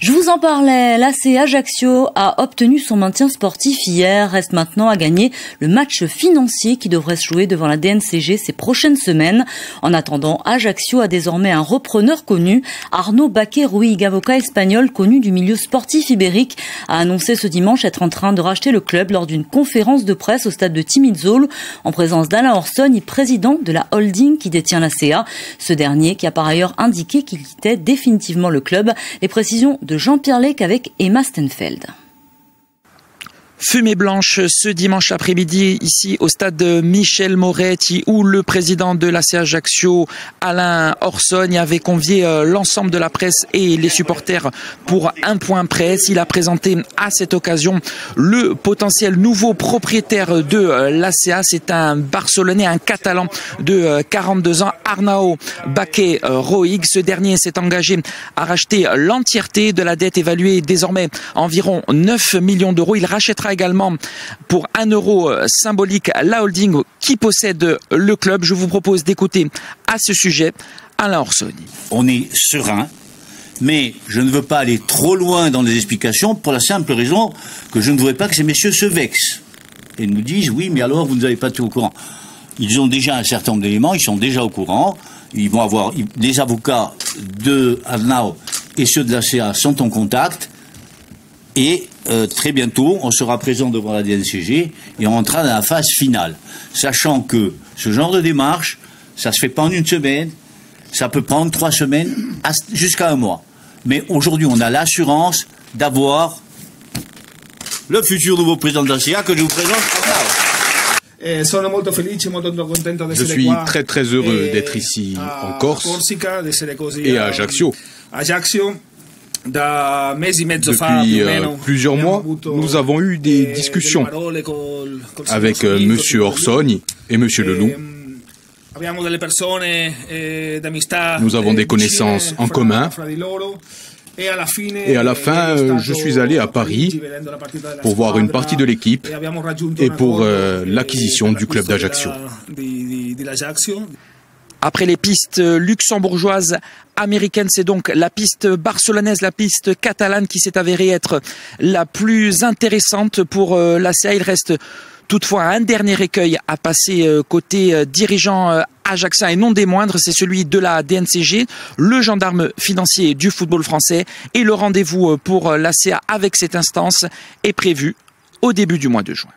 Je vous en parlais, l'AC Ajaccio a obtenu son maintien sportif hier. Reste maintenant à gagner le match financier qui devrait se jouer devant la DNCG ces prochaines semaines. En attendant, Ajaccio a désormais un repreneur connu. Arnaud Baquet-Ruiz, avocat espagnol connu du milieu sportif ibérique, a annoncé ce dimanche être en train de racheter le club lors d'une conférence de presse au stade de Timizol en présence d'Alain Orsoni, président de la holding qui détient l'ACA. Ce dernier qui a par ailleurs indiqué qu'il quittait définitivement le club. Les précisions de Jean-Pierre Lec avec Emma Stenfeld. Fumée blanche ce dimanche après-midi ici au stade Michel Moretti où le président de l'AC Ajaccio, Alain Orsoni, avait convié l'ensemble de la presse et les supporters pour un point presse. Il a présenté à cette occasion le potentiel nouveau propriétaire de l'ACA. C'est un Barcelonais, un Catalan de 42 ans, Arnaud Baquet-Ruiz. Ce dernier s'est engagé à racheter l'entièreté de la dette évaluée désormais à environ 9 millions d'euros. Il rachètera également pour 1 euro symbolique la holding qui possède le club. Je vous propose d'écouter à ce sujet Alain Orsoni. On est serein, mais je ne veux pas aller trop loin dans les explications pour la simple raison que je ne voudrais pas que ces messieurs se vexent et nous disent oui mais alors vous ne avez pas tout au courant. Ils ont déjà un certain nombre d'éléments, ils sont déjà au courant, ils vont avoir les avocats de Arnaud et ceux de la CA sont en contact. Et très bientôt, on sera présent devant la DNCG et on rentrera dans la phase finale. Sachant que ce genre de démarche, ça ne se fait pas en une semaine, ça peut prendre 3 semaines jusqu'à 1 mois. Mais aujourd'hui, on a l'assurance d'avoir le futur nouveau président de la CA que je vous présente. Je suis très très heureux d'être ici en Corse et à Ajaccio. Depuis plusieurs mois, nous avons eu des discussions avec M. Orsoni et M. Leloup. Nous avons des connaissances en commun. Et à la fin, je suis allé à Paris pour voir une partie de l'équipe et pour l'acquisition du club d'Ajaccio. Après les pistes luxembourgeoises, américaines, c'est donc la piste barcelonaise, la piste catalane qui s'est avérée être la plus intéressante pour l'ACA. Il reste toutefois un dernier écueil à passer côté dirigeant ajaxien et non des moindres, c'est celui de la DNCG, le gendarme financier du football français. Et le rendez-vous pour l'ACA avec cette instance est prévu au début du mois de juin.